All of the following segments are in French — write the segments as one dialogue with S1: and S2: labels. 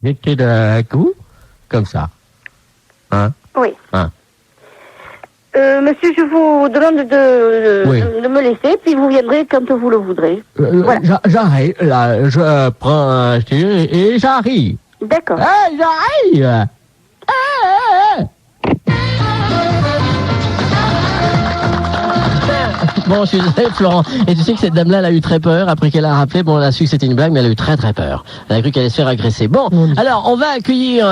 S1: Mettez le cou, comme ça. Hein?
S2: Oui.
S1: Hein?
S2: Monsieur, je vous demande de me laisser, puis vous viendrez quand vous le voudrez. Voilà.
S1: J'arrive, là, je prends un stylo et j'arrive.
S2: D'accord.
S1: J'arrive. Bon, je suis désolé, Florent. Et tu sais que cette dame-là, elle a eu très peur. Après qu'elle a rappelé, bon, elle a su que c'était une blague, mais elle a eu très très peur. Elle a cru qu'elle allait se faire agresser. Bon, alors, on va accueillir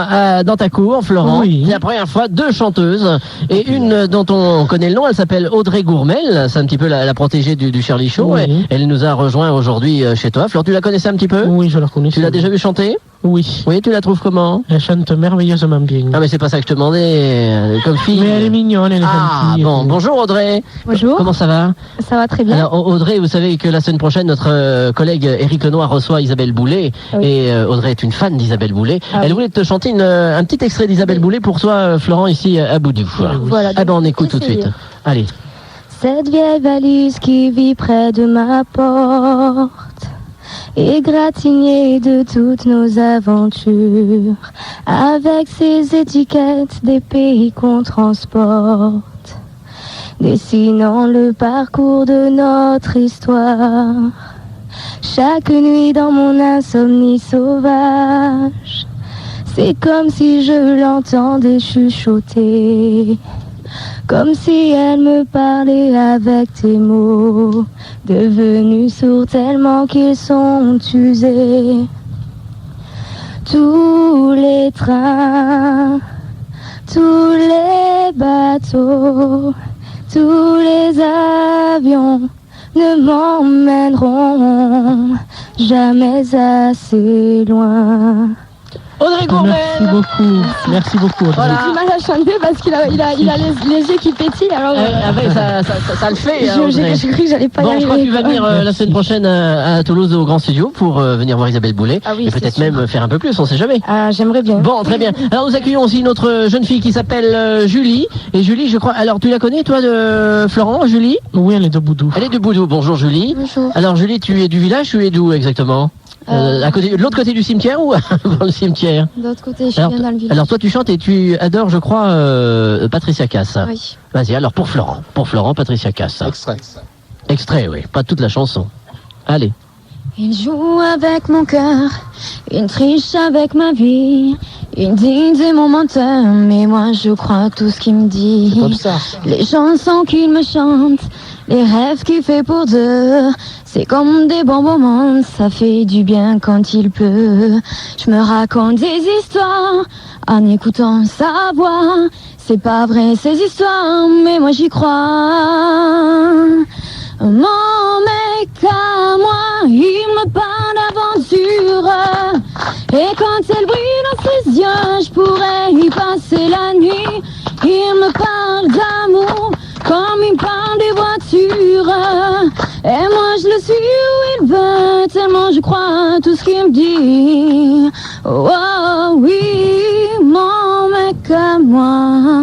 S1: dans ta cour, Florent, c'est la première fois, 2 chanteuses. Et une dont on connaît le nom, elle s'appelle Audrey Gourmel. C'est un petit peu la protégée du Shirley Show.
S3: Oui.
S1: Et elle nous a rejoint aujourd'hui chez toi. Florent, tu la connaissais un petit peu?
S3: Oui, je la connais.
S1: Tu l'as déjà vu chanter?
S3: Oui.
S1: Oui, tu la trouves comment?
S3: Elle chante merveilleusement bien.
S1: Ah, mais c'est pas ça que je te demandais, comme fille.
S3: Mais elle est mignonne, elle est gentille.
S1: Bon, bonjour Audrey.
S4: Bonjour.
S1: Comment ça va?
S4: Ça va très bien.
S1: Alors Audrey, vous savez que la semaine prochaine, notre collègue Éric Lenoir reçoit Isabelle Boulay.
S4: Oui.
S1: Et Audrey est une fan d'Isabelle Boulay.
S4: Ah
S1: Elle
S4: oui.
S1: voulait te chanter un petit extrait d'Isabelle Boulay pour toi, Florent, ici à Boudou.
S4: Voilà,
S1: Ah ben on écoute tout de
S4: essayez.
S1: suite. Allez.
S4: Cette vieille valise qui vit près de ma porte, égratignée de toutes nos aventures, avec ses étiquettes des pays qu'on transporte, dessinant le parcours de notre histoire. Chaque nuit dans mon insomnie sauvage, c'est comme si je l'entendais chuchoter, comme si elle me parlait avec tes mots, devenus sourds tellement qu'ils sont usés. Tous les trains, tous les bateaux, tous les avions ne m'emmèneront jamais assez loin.
S1: Audrey Gourmel.
S3: Merci beaucoup. Audrey.
S1: Voilà.
S4: J'ai du mal à chanter parce qu'il a les yeux qui pétillent, alors
S1: Ça le fait. hein, Audrey.
S4: j'ai cru que j'allais pas y
S1: Bon, je
S4: arriver.
S1: crois que tu vas venir la semaine prochaine à Toulouse au Grand Studio pour venir voir Isabelle Boulay.
S4: Ah oui,
S1: et
S4: c'est
S1: peut-être
S4: sûr.
S1: même faire un peu plus, on sait jamais.
S4: Ah, j'aimerais bien.
S1: Bon, très bien. Alors nous accueillons aussi une autre jeune fille qui s'appelle Julie. Et Julie, je crois... Alors tu la connais toi de Florent, Julie?
S3: Oui, elle est de Boudou.
S1: Elle est de Boudou. Bonjour Julie.
S4: Bonjour.
S1: Alors Julie, tu es du village, tu es d'où exactement? À côté, de l'autre côté du cimetière ou dans le cimetière?
S4: De l'autre côté, je
S1: alors,
S4: viens dans le village.
S1: alors toi tu chantes et tu adores, je crois, Patricia Cass.
S4: Oui.
S1: Vas-y, alors pour Florent, Patricia Cass.
S5: Extrait.
S1: Extrait, oui, pas toute la chanson. Allez.
S4: Il joue avec mon cœur, il triche avec ma vie. Il dit des mon menteur, mais moi je crois tout ce qu'il me dit.
S5: Comme ça.
S4: Les chansons qu'il me chante, les rêves qu'il fait pour deux, c'est comme des bons moments, ça fait du bien quand il peut. Je me raconte des histoires en écoutant sa voix. C'est pas vrai ces histoires, mais moi j'y crois. Mon mec à moi, il me parle d'aventure. Et quand elle brille dans ses yeux, je pourrais y passer la nuit. Il me parle d'amour, comme il parle des voitures. Et moi je le suis où il veut, tellement je crois à tout ce qu'il me dit. Oh, oh oui, mon mec à moi.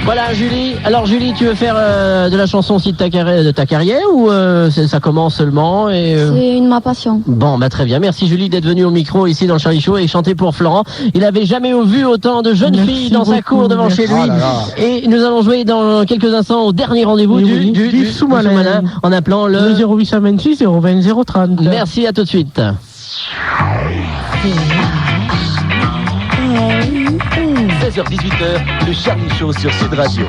S1: Voilà Julie. Alors Julie, tu veux faire de la chanson aussi de ta carrière ou ça commence seulement et
S4: C'est ma passion.
S1: Bon, bah très bien. Merci Julie d'être venue au micro ici dans le Charlie Show et chanter pour Florent. Il avait jamais vu autant de jeunes
S3: Merci
S1: filles dans sa
S3: beaucoup,
S1: cour devant chez lui.
S5: Oh là là.
S1: Et nous allons jouer dans quelques instants au dernier rendez-vous du sous-malin en appelant le...
S3: 0826 020 030.
S1: Merci, à tout de suite.
S6: 16h-18h, le Charlie Show sur Sud Radio.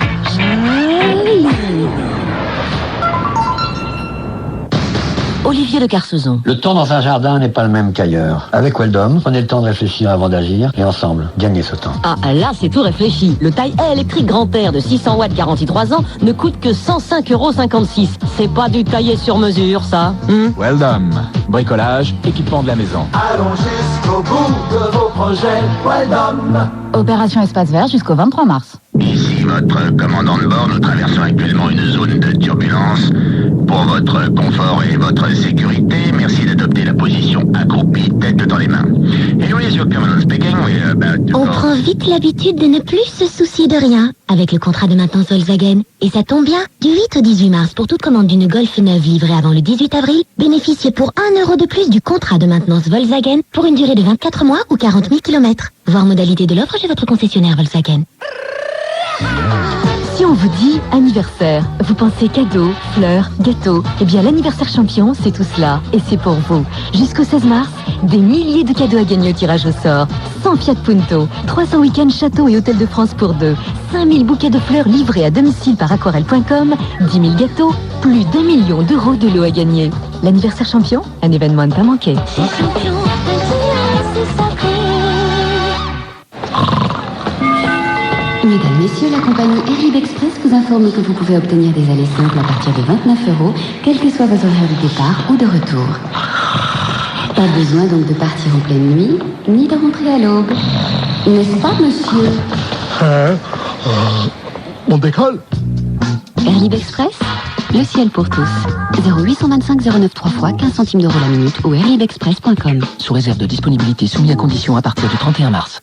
S7: Olivier de Carsezon.
S8: Le temps dans un jardin n'est pas le même qu'ailleurs. Avec Weldom, prenez le temps de réfléchir avant d'agir et ensemble, gagnez ce temps.
S7: Ah, là, c'est tout réfléchi. Le taille-haie électrique grand air de 600 watts garantie 3 ans ne coûte que 105,56 €. C'est pas du taillé sur mesure, ça.
S6: Weldom, bricolage, équipement de la maison.
S9: Allons jusqu'au bout de vos projets, Weldom.
S7: Opération Espace Vert jusqu'au 23 mars.
S10: Ici votre commandant de bord, nous traversons actuellement une zone de turbulence. Pour
S5: votre confort et votre sécurité, merci d'adopter la position accroupie, tête dans les mains. Here is your commandant speaking. We're about to
S10: On prend vite l'habitude de ne plus se soucier de rien avec le contrat de maintenance Volkswagen. Et ça tombe bien. Du 8 au 18 mars, pour toute commande d'une Golf neuve livrée avant le 18 avril, bénéficiez pour 1 euro de plus du contrat de maintenance Volkswagen pour une durée de 24 mois ou 40 000 km. Voir modalité de l'offre chez votre concessionnaire Volkswagen.
S11: Si on vous dit anniversaire, vous pensez cadeaux, fleurs, gâteaux. Eh bien, l'anniversaire champion, c'est tout cela. Et c'est pour vous. Jusqu'au 16 mars, des milliers de cadeaux à gagner au tirage au sort. 100 Fiat Punto, 300 week-ends châteaux et hôtels de France pour 2, 5000 bouquets de fleurs livrés à domicile par aquarelle.com, 10 000 gâteaux, plus d'1 million d'euros de lots à gagner. L'anniversaire champion, un événement à ne pas manquer.
S12: Mesdames, Messieurs, la compagnie Air Libre Express vous informe que vous pouvez obtenir des allées simples à partir de 29 €, quels que soient vos horaires de départ ou de retour. Pas besoin donc de partir en pleine nuit, ni de rentrer à l'aube. N'est-ce pas, monsieur?
S13: On décolle?
S12: Air Libre Express, le ciel pour tous. 0825 09 3 fois, 15 centimes d'euros la minute ou airlibexpress.com.
S14: Sous réserve de disponibilité, soumis à conditions à partir du 31 mars.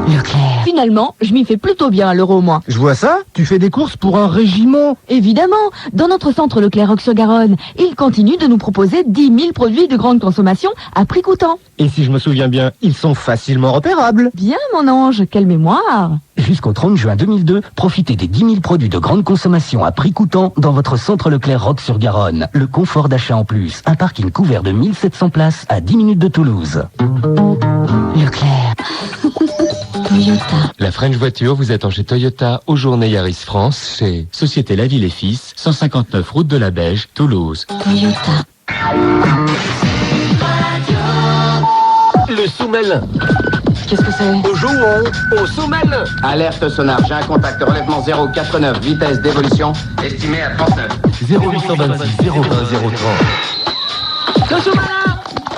S12: Leclerc.
S15: Finalement, je m'y fais plutôt bien à l'euro, moi.
S13: Je vois ça, tu fais des courses pour un régiment.
S15: Évidemment, dans notre centre Leclerc Roques-sur-Garonne, ils continuent de nous proposer 10 000 produits de grande consommation à prix coûtant.
S13: Et si je me souviens bien, ils sont facilement repérables.
S15: Bien, mon ange, quelle mémoire.
S14: Jusqu'au 30 juin 2002, profitez des 10 000 produits de grande consommation à prix coûtant dans votre centre Leclerc Roques-sur-Garonne. Le confort d'achat en plus. Un parking couvert de 1700 places à 10 minutes de Toulouse.
S12: Leclerc. Toyota.
S16: La French Voiture vous attend chez Toyota aux Journées Yaris France, chez Société La Ville et Fils, 159 route de la Beige, Toulouse.
S12: Toyota.
S1: Le Soumel.
S7: Qu'est-ce que c'est?
S1: Au jouon, au Soumel.
S17: Alerte sonar, j'ai un contact, relèvement 089, vitesse d'évolution estimée à 39.
S13: 0826 01 030.
S1: Le Soumel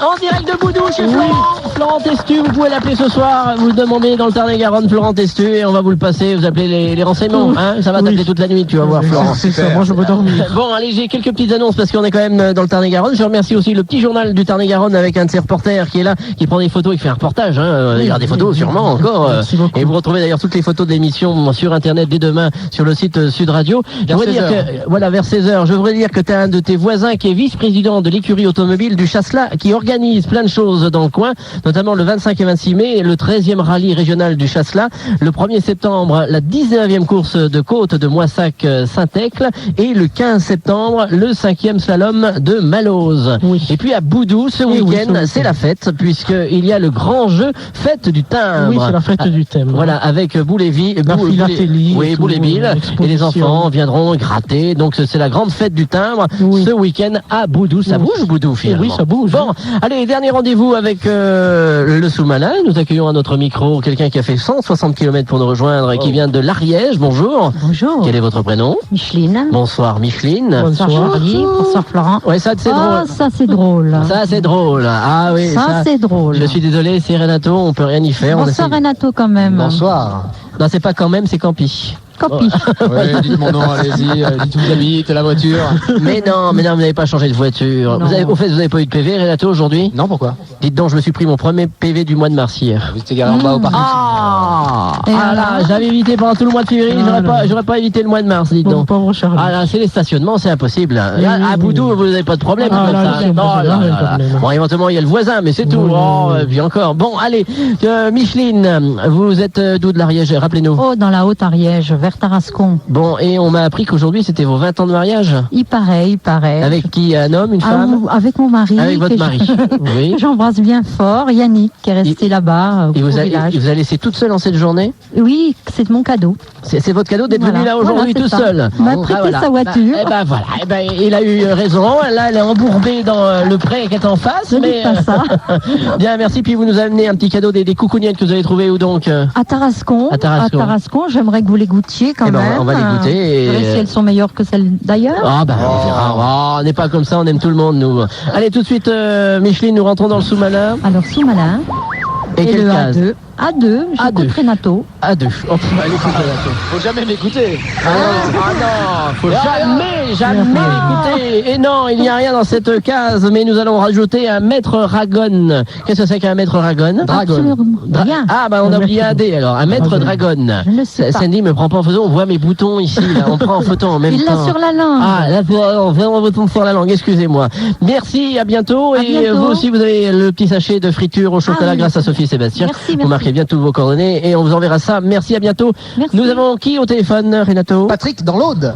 S1: en direct de Boudou chez Florent. Florent Testu, vous pouvez l'appeler ce soir. Vous demandez dans le Tarn-et-Garonne Florent Testu et on va vous le passer. Vous appelez les renseignements. Hein, ça va t'appeler toute la nuit, tu vas voir, Florent.
S3: C'est ça, moi je peux dormir.
S1: Bon, allez, j'ai quelques petites annonces parce qu'on est quand même dans le Tarn-et-Garonne. Je remercie aussi le petit journal du Tarn-et-Garonne avec un de ses reporters qui est là, qui prend des photos et qui fait un reportage. Hein. Il y aura des photos sûrement encore. Et vous retrouvez d'ailleurs toutes les photos de l'émission sur Internet dès demain sur le site Sud Radio. Je voudrais dire que, voilà, vers 16h, je voudrais dire que tu as un de tes voisins qui est vice-président de l'écurie automobile du Chasselas qui organise plein de choses dans le coin, notamment le 25 et 26 mai, le 13e rallye régional du Chasselas, le 1er septembre, la 19e course de côte de Moissac-Saint-Écle et le 15 septembre, le 5e slalom de Malose. Oui. Et puis à Boudou, ce week-end, c'est la fête, puisqu'il y a le grand jeu Fête du Timbre.
S3: Oui, c'est la fête du Timbre.
S1: Voilà, avec Bouléville, Bouléville, et les enfants viendront gratter. Donc c'est la grande fête du Timbre ce week-end à Boudou. Ça bouge Boudou finalement.
S3: Oui, ça bouge.
S1: Bon, allez, dernier rendez-vous avec le sous-marin. Nous accueillons à notre micro quelqu'un qui a fait 160 km pour nous rejoindre et qui vient de l'Ariège. Bonjour.
S4: Bonjour.
S1: Quel est votre prénom?
S4: Micheline.
S1: Bonsoir Micheline.
S4: Bonsoir Charlie. Bonsoir Florent.
S1: Ouais, ça c'est drôle.
S4: Ça c'est drôle.
S1: Ça c'est drôle. Ah oui.
S4: Ça c'est drôle.
S1: Je suis désolé, c'est Renato, on peut rien y faire.
S4: Bonsoir Renato quand même.
S13: Bonsoir.
S1: Non, c'est pas quand même, c'est Campi.
S4: Copie.
S13: Ouais, dites mon nom, allez-y, dites où vous habitez, la voiture.
S1: Mais non, vous n'avez pas changé de voiture. Au fait, vous n'avez pas eu de PV, Renato, aujourd'hui?
S13: Non, pourquoi?
S1: Dites donc, je me suis pris mon premier PV du mois de mars hier.
S13: Vous étiez garé en bas au parking.
S1: Ah là, j'avais évité pendant tout le mois de février, j'aurais pas évité le mois de mars, dites donc.
S3: Pauvre Charlie.
S1: Ah là, c'est les stationnements, c'est impossible. À Boudou, vous n'avez pas de problème. Bon, éventuellement, il y a le voisin, mais c'est tout. Puis encore. Bon, allez, Micheline, vous êtes d'où de l'Ariège? Rappelez-nous.
S4: Oh, dans la Haute-Ariège, vers Tarascon.
S1: Bon, et on m'a appris qu'aujourd'hui, c'était vos 20 ans de mariage?
S4: Il paraît.
S1: Avec qui? Un homme, une femme?
S4: Avec mon mari.
S1: Avec votre mari. Oui.
S4: J'embrasse bien fort Yannick, qui est resté là-bas
S1: et vous a laissé toute seule en cette journée?
S4: Oui, c'est mon cadeau.
S1: C'est votre cadeau d'être venu là aujourd'hui tout seul?
S4: Il m'a prêté sa voiture.
S1: Il a eu raison. Là, elle est embourbée dans le pré qui est en face. Mais
S4: pas ça.
S1: Bien, merci. Puis vous nous amenez un petit cadeau des coucougnettes que vous avez trouvé où donc?
S4: À Tarascon.
S1: À
S4: Tarascon. J'aimerais que vous les goûtiez quand même.
S1: On va les goûter.
S4: Je verrai si elles sont meilleures que celles d'ailleurs.
S1: On verra. On n'est pas comme ça, on aime tout le monde, nous. Allez, tout de suite, Micheline, nous rentrons dans le sous-malin.
S4: Alors, sous-malin.
S1: Et quelle
S4: le
S1: case?
S4: A2.
S15: À 2, j'écoute Renato.
S1: À 2. On va aller écouter Renato.
S13: Faut jamais m'écouter.
S1: Ah non, faut jamais l'écouter. Et non, il n'y a rien dans cette case, mais nous allons rajouter un maître Ragon. Qu'est-ce que c'est qu'un maître Ragon?
S15: Dragon. Rien.
S1: Ah, bah on a oublié un D alors. Un maître Dragon.
S15: Je ne sais pas.
S1: Sandy me prend pas en photo, on voit mes boutons ici, là. On prend en photo en même temps.
S15: Il l'a sur la langue.
S1: Ah, là, on fait un bouton sur la langue, excusez-moi. Merci, à bientôt. Et vous aussi, vous avez le petit sachet de friture au chocolat grâce à Sophie et Sébastien.
S15: Merci.
S1: Vous marquez bien toutes vos coordonnées et on vous enverra ça. Merci, à bientôt.
S15: Merci.
S1: Nous avons qui au téléphone, Renato?
S3: Patrick dans l'Aude.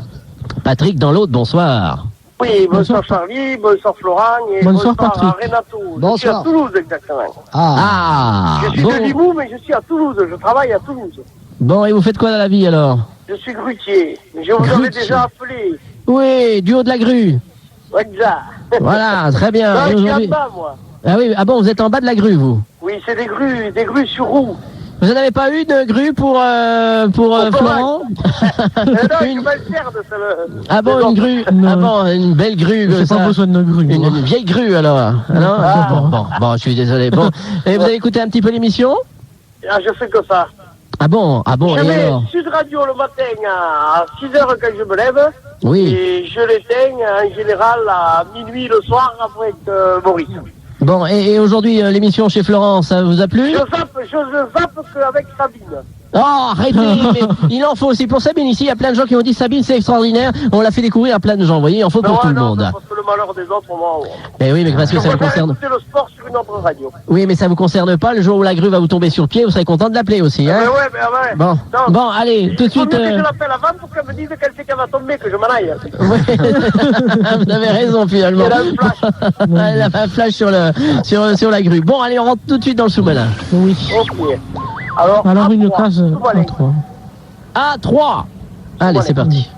S1: Patrick dans l'Aude, bonsoir.
S18: Oui, bonsoir Charlie, bonsoir Florent et
S3: Bonsoir,
S18: bonsoir
S3: Patrick.
S18: à Renato. Je
S3: Bonsoir.
S18: suis à Toulouse exactement.
S1: Ah,
S18: Je suis de Limoux, mais je suis à Toulouse. Je travaille à Toulouse.
S1: Bon, et vous faites quoi dans la vie alors?
S18: Je suis grutier. Je vous avais déjà appelé.
S1: Oui, du haut de la grue.
S18: Exact.
S1: Voilà, très bien.
S18: Non,
S1: Et
S18: je suis en
S1: aujourd'hui-
S18: bas, moi.
S1: Ah oui, ah bon, vous êtes en bas de la grue, vous?
S18: Oui, c'est des grues sur roue.
S1: Vous n'en avez pas eu de grue pour Florent?
S18: Non, je vais le faire de celle-là.
S1: Ah bon, une grue? Ah bon, une belle grue.
S3: J'ai pas besoin de grue.
S1: Une vieille grue alors. Bon, je suis désolé. Bon, et vous avez écouté un petit peu l'émission?
S18: Ah, je fais que ça.
S1: Ah bon,
S18: Je
S1: et
S18: mets
S1: alors?
S18: Sud Radio le matin à 6h quand je me lève.
S1: Oui.
S18: Et je l'éteins en général à minuit le soir avec Maurice.
S1: Bon, et aujourd'hui, l'émission chez Florent, ça vous a plu?
S18: Je zappe qu'avec Sabine.
S1: Oh, arrêtez, mais il en faut aussi pour Sabine. Ici, il y a plein de gens qui ont dit Sabine, c'est extraordinaire. On l'a fait découvrir à plein de gens, vous voyez, il en faut pour tout le monde.
S18: Parce que le malheur des autres, moi.
S1: Eh oui, mais parce que ça vous concerne.
S18: écouter le sport sur une autre radio.
S1: Oui, mais ça vous concerne pas. Le jour où la grue va vous tomber sur le pied, vous serez content de l'appeler aussi, hein?
S18: Ouais.
S1: Bon,
S18: Non.
S1: bon, allez, tout de
S18: Il faut
S1: suite.
S18: mieux que je l'appelle avant pour qu'elle me dise qu'elle sait qu'elle va tomber, que je m'en aille.
S1: Vous avez raison finalement. Elle a un flash sur la grue. Bon, allez, on rentre tout de suite dans le sous-marin.
S3: Oui.
S18: Ok. Alors
S3: une case à 3.
S1: À 3. Allez, c'est parti.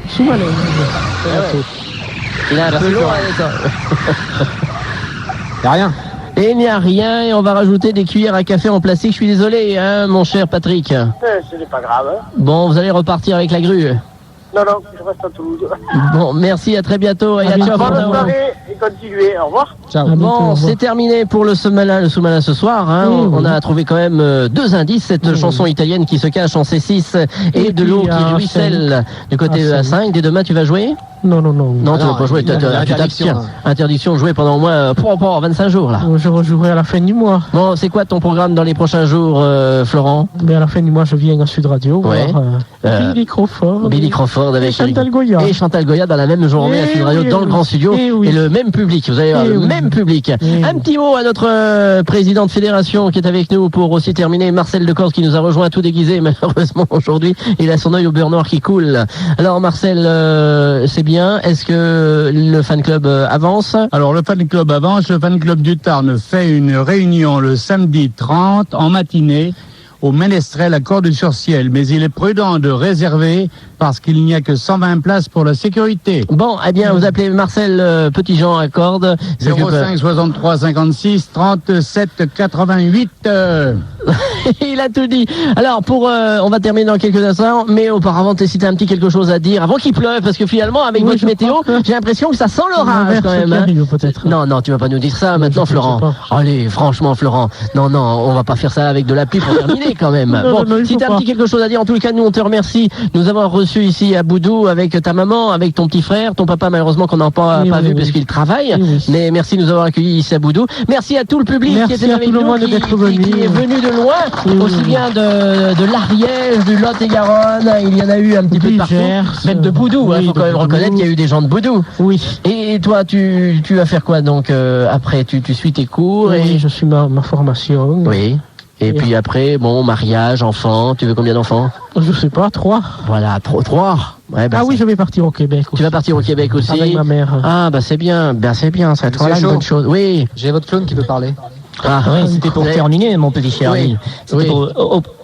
S3: Sous-malin.
S1: Il a un peu long,
S13: Y'a rien.
S1: Et il n'y a rien, et on va rajouter des cuillères à café en plastique. Je suis désolé, hein, mon cher Patrick.
S18: Ce n'est pas grave. Hein.
S1: Bon, vous allez repartir avec la grue.
S18: Non, je reste à Toulouse.
S1: Bon, merci, à très bientôt. Et à
S18: Bonne soirée et continuez. Au revoir.
S1: Ciao. Bon, c'est terminé pour le sous-marin ce soir. Hein. On a trouvé quand même 2 indices. Cette chanson italienne qui se cache en C6 et de l'eau qui ruisselle du côté de A5. Dès demain, tu vas jouer?
S3: Non.
S1: Non, tu vas pas jouer. Tu t'abstiens. Interdiction de jouer pendant au moins 25 jours là.
S3: Je rejouerai à la fin du mois.
S1: Bon, c'est quoi ton programme dans les prochains jours, Florent?
S3: Mais à la fin du mois, je viens à Sud Radio voir Billy Crawford.
S1: Billy Crawford avec
S3: Chantal Goya.
S1: Et Chantal Goya dans la même journée à Sud Radio dans le grand studio. Et le même public. Vous allez voir le même public. Un petit mot à notre président de fédération qui est avec nous pour aussi terminer. Marcel Decorse qui nous a rejoint tout déguisé malheureusement aujourd'hui. Il a son œil au beurre noir qui coule. Alors Marcel, c'est bien. Est-ce que le fan club avance?
S19: Alors le fan club avance. Le fan club du Tarn fait une réunion le samedi 30 en matinée au Ménestrel à Cordes-sur-Ciel. Mais il est prudent de réserver parce qu'il n'y a que 120 places pour la sécurité.
S1: Bon, eh bien, vous appelez Marcel Petitjean à Cordes.
S19: 05 63 56 37 88.
S1: Il a tout dit. Alors, on va terminer dans quelques instants, mais auparavant, si t'as un petit quelque chose à dire, avant qu'il pleuve, parce que finalement, avec votre météo, j'ai l'impression que ça sent l'orage quand même. Hein. Non, tu vas pas nous dire ça maintenant, Florent. Allez, franchement, Florent. Non, on va pas faire ça avec de la pluie pour terminer quand même.
S3: Non,
S1: si t'as un petit quelque chose à dire, en tout cas, nous, on te remercie. Nous avons reçu ici à Boudou avec ta maman, avec ton petit frère, ton papa, malheureusement, qu'on n'a pas vu parce qu'il travaille. Mais merci de nous avoir accueillis ici à Boudou. Merci à tout le public qui était avec nous, qui est venu de loin, aussi bien de l'Ariège, du Lot-et-Garonne. Il y en a eu un petit peu de partout. Même de Boudou, il faut quand même reconnaître qu'il y a eu des gens de Boudou.
S3: Oui.
S1: Et toi, tu vas faire quoi donc après? Tu suis tes cours?
S3: Oui, je suis ma formation.
S1: Oui. Et puis après, mariage, enfant, tu veux combien d'enfants?
S3: Je sais pas, 3.
S1: Voilà, 3. Ouais,
S3: oui, je vais partir au Québec aussi.
S1: Tu vas partir au Québec aussi?
S3: Avec ma mère.
S1: Ah, c'est bien, ça va être une bonne chose. Oui.
S13: J'ai votre clone qui veut parler.
S20: Oui, c'était pour terminer, mon petit Charlie. C'était pour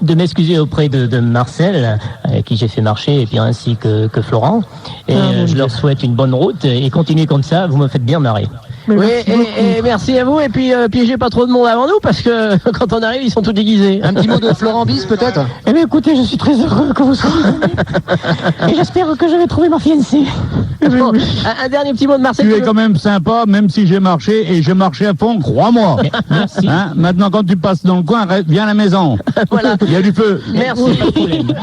S20: de m'excuser auprès de Marcel, avec qui j'ai fait marcher, et puis ainsi que Florent. Et je leur souhaite une bonne route, et continuez comme ça, vous me faites bien marrer.
S1: Oui, et merci à vous. Et puis, piégez pas trop de monde avant nous, parce que quand on arrive, ils sont tous déguisés.
S13: Un petit mot de Florent Bis, peut-être?
S3: Eh bien, écoutez, je suis très heureux que vous soyez venus. Et j'espère que je vais trouver ma fiancée.
S1: Bon, un dernier petit mot de Marcel.
S19: Tu es quand même sympa, même si j'ai marché, et j'ai marché à fond, crois-moi.
S3: Merci.
S19: Maintenant, quand tu passes dans le coin, viens à la maison.
S1: Voilà.
S19: Il y a du feu.
S1: Merci.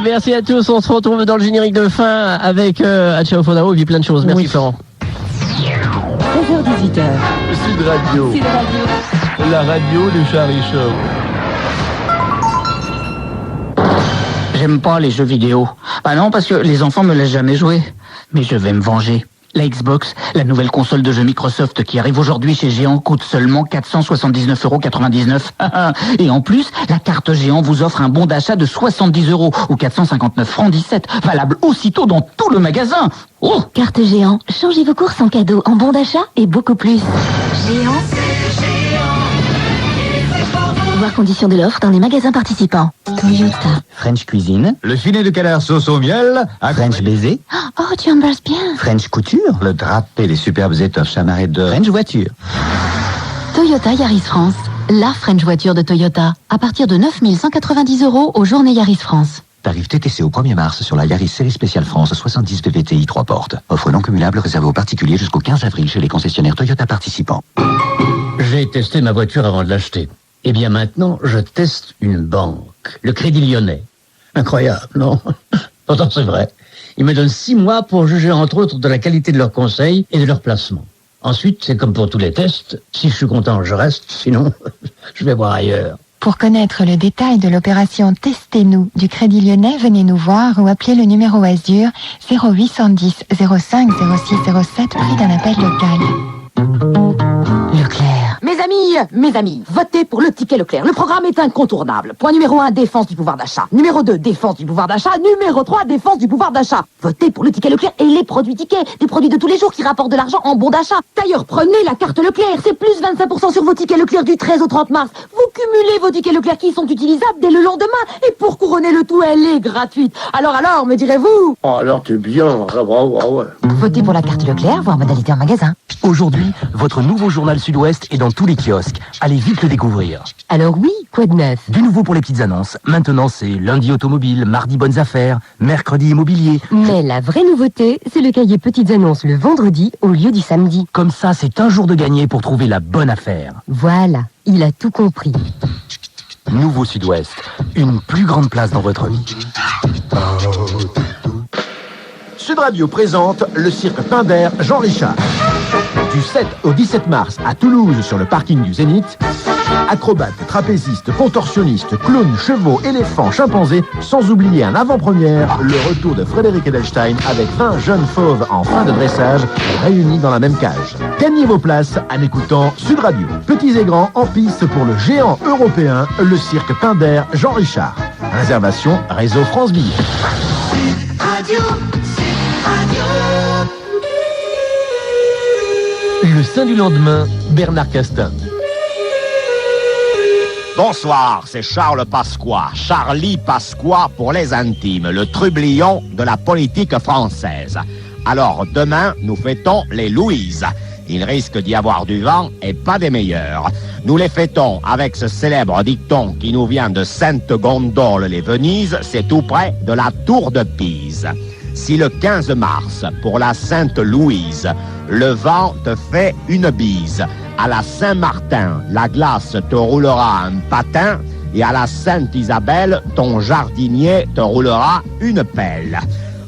S1: Merci à tous. On se retrouve dans le générique de fin avec Ciao Fonaro et puis plein de choses. Merci Florent.
S11: 16h-18h.
S16: Sud Radio.
S11: Sud Radio.
S16: La radio du Charlie Show.
S21: J'aime pas les jeux vidéo. Ah non, parce que les enfants me laissent jamais jouer. Mais je vais me venger. La Xbox, la nouvelle console de jeux Microsoft qui arrive aujourd'hui chez Géant, coûte seulement 479,99 €. Et en plus, la carte Géant vous offre un bon d'achat de 70 € ou 459 francs 17, valable aussitôt dans tout le magasin. Oh,
S10: Carte Géant, changez vos courses en cadeau, en bon d'achat et beaucoup plus. Géant. Voir conditions de l'offre dans les magasins participants. Toyota.
S14: French cuisine.
S22: Le filet de canard sauce au miel.
S14: French baiser.
S10: Oh, tu embrasses bien.
S14: French couture.
S22: Le drapé, les superbes étoffes chamarrées de...
S14: French voiture.
S11: Toyota Yaris France. La French voiture de Toyota. À partir de 9 190 € aux journées Yaris France.
S22: Tarif TTC au 1er mars sur la Yaris Série Spéciale France 70 VVTi 3 portes. Offre non cumulable réservée aux particuliers jusqu'au 15 avril chez les concessionnaires Toyota participants.
S23: J'ai testé ma voiture avant de l'acheter. Eh bien maintenant, je teste une banque, le Crédit Lyonnais. Incroyable, non? Pourtant c'est vrai. Ils me donnent 6 mois pour juger entre autres de la qualité de leurs conseils et de leur placement. Ensuite, c'est comme pour tous les tests. Si je suis content, je reste. Sinon, je vais voir ailleurs.
S24: Pour connaître le détail de l'opération Testez-nous du Crédit Lyonnais, venez nous voir ou appelez le numéro Azur 0810 05 06 07, prix d'un appel local.
S15: Leclerc. Mes amis, votez pour le ticket Leclerc. Le programme est incontournable. Point numéro 1, défense du pouvoir d'achat. Numéro 2, défense du pouvoir d'achat. Numéro 3, défense du pouvoir d'achat. Votez pour le ticket Leclerc et les produits tickets. Des produits de tous les jours qui rapportent de l'argent en bon d'achat. D'ailleurs, prenez la carte Leclerc. C'est plus 25% sur vos tickets Leclerc du 13 au 30 mars. Vous cumulez vos tickets Leclerc qui sont utilisables dès le lendemain. Et pour couronner le tout, elle est gratuite. Alors, me direz-vous?
S18: Oh, alors t'es bien. Ah, bravo, ouais.
S15: Votez pour la carte Leclerc, voir modalité en magasin.
S14: Aujourd'hui, votre nouveau journal Sud-Ouest est dans tous les kiosques. Allez vite le découvrir.
S11: Alors oui, quoi de neuf?
S14: Du nouveau pour les petites annonces. Maintenant, c'est lundi automobile, mardi bonnes affaires, mercredi immobilier.
S11: Mais la vraie nouveauté, c'est le cahier petites annonces le vendredi au lieu du samedi.
S14: Comme ça, c'est un jour de gagné pour trouver la bonne affaire.
S11: Voilà, il a tout compris.
S14: Nouveau Sud-Ouest, une plus grande place dans votre vie.
S25: Sud Radio présente le cirque Pimbert Jean Richard. Du 7 au 17 mars à Toulouse sur le parking du Zénith, acrobates, trapézistes, contorsionnistes, clowns, chevaux, éléphants, chimpanzés, sans oublier en avant-première le retour de Frédéric Edelstein avec 20 jeunes fauves en fin de dressage réunis dans la même cage. Gagnez vos places en écoutant Sud Radio. Petits et grands en piste pour le géant européen, le cirque Pimbert Jean Richard. Réservation Réseau France Billets.
S1: Le saint du lendemain, Bernard Castin.
S26: Bonsoir, c'est Charles Pasqua, Charlie Pasqua pour les intimes, le trublion de la politique française. Alors demain, nous fêtons les Louises. Il risque d'y avoir du vent et pas des meilleurs. Nous les fêtons avec ce célèbre dicton qui nous vient de Sainte-Gondole-les-Venise, c'est tout près de la Tour de Pise. Si le 15 mars, pour la Sainte Louise, le vent te fait une bise, à la Saint-Martin, la glace te roulera un patin, et à la Sainte-Isabelle, ton jardinier te roulera une pelle.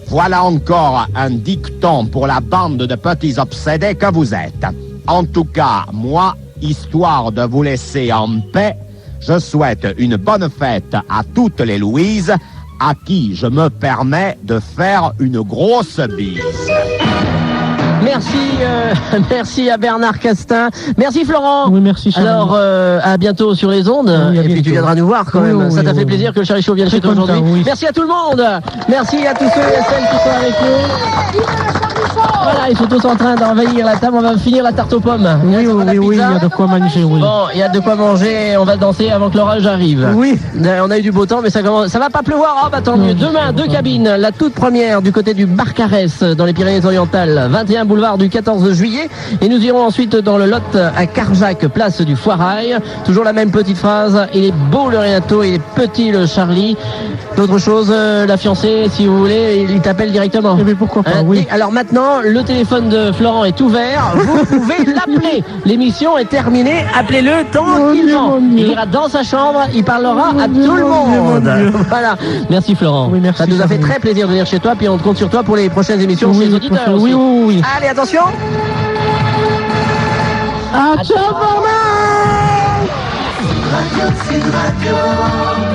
S26: Voilà encore un dicton pour la bande de petits obsédés que vous êtes. En tout cas, moi, histoire de vous laisser en paix, je souhaite une bonne fête à toutes les Louises, à qui je me permets de faire une grosse bise.
S1: Merci à Bernard Castin. Merci Florent.
S3: Oui, merci Charlie.
S1: Alors, à bientôt sur les ondes.
S3: Oui,
S1: et puis tu viendras nous voir quand même. Ça t'a fait plaisir que le Charlie Show vienne chez toi aujourd'hui.
S3: Oui.
S1: Merci à tout le monde. Merci à tous ceux et celles qui sont avec nous. Voilà, ils sont tous en train d'envahir la table. On va finir la tarte aux pommes.
S3: Oui, il y a de quoi manger. Oui.
S1: Bon, il y a de quoi manger. On va danser avant que l'orage arrive.
S3: Oui.
S1: On a eu du beau temps, mais ça va pas pleuvoir. Ah bah tant mieux. Demain, 2 cabines. La toute première du côté du Barcarès dans les Pyrénées-Orientales. 21 boulevard du 14 juillet. Et nous irons ensuite dans le Lot à Carjac, place du Foirail. Toujours la même petite phrase. Il est beau le Renato, il est petit le Charlie. D'autre chose, la fiancée, si vous voulez, il t'appelle directement.
S3: Mais pourquoi pas, oui.
S1: Et alors maintenant, le téléphone de Florent est ouvert. Vous pouvez l'appeler. L'émission est terminée. Appelez-le tranquillement. Il ira dans sa chambre. Il parlera à tout le monde. Voilà. Merci Florent.
S3: Oui, merci,
S1: ça nous a fait très plaisir de venir chez toi. Puis on compte sur toi pour les prochaines émissions chez les auditeurs aussi.
S3: Oui.
S1: Allez, attention.
S3: À ciao,
S2: Radio.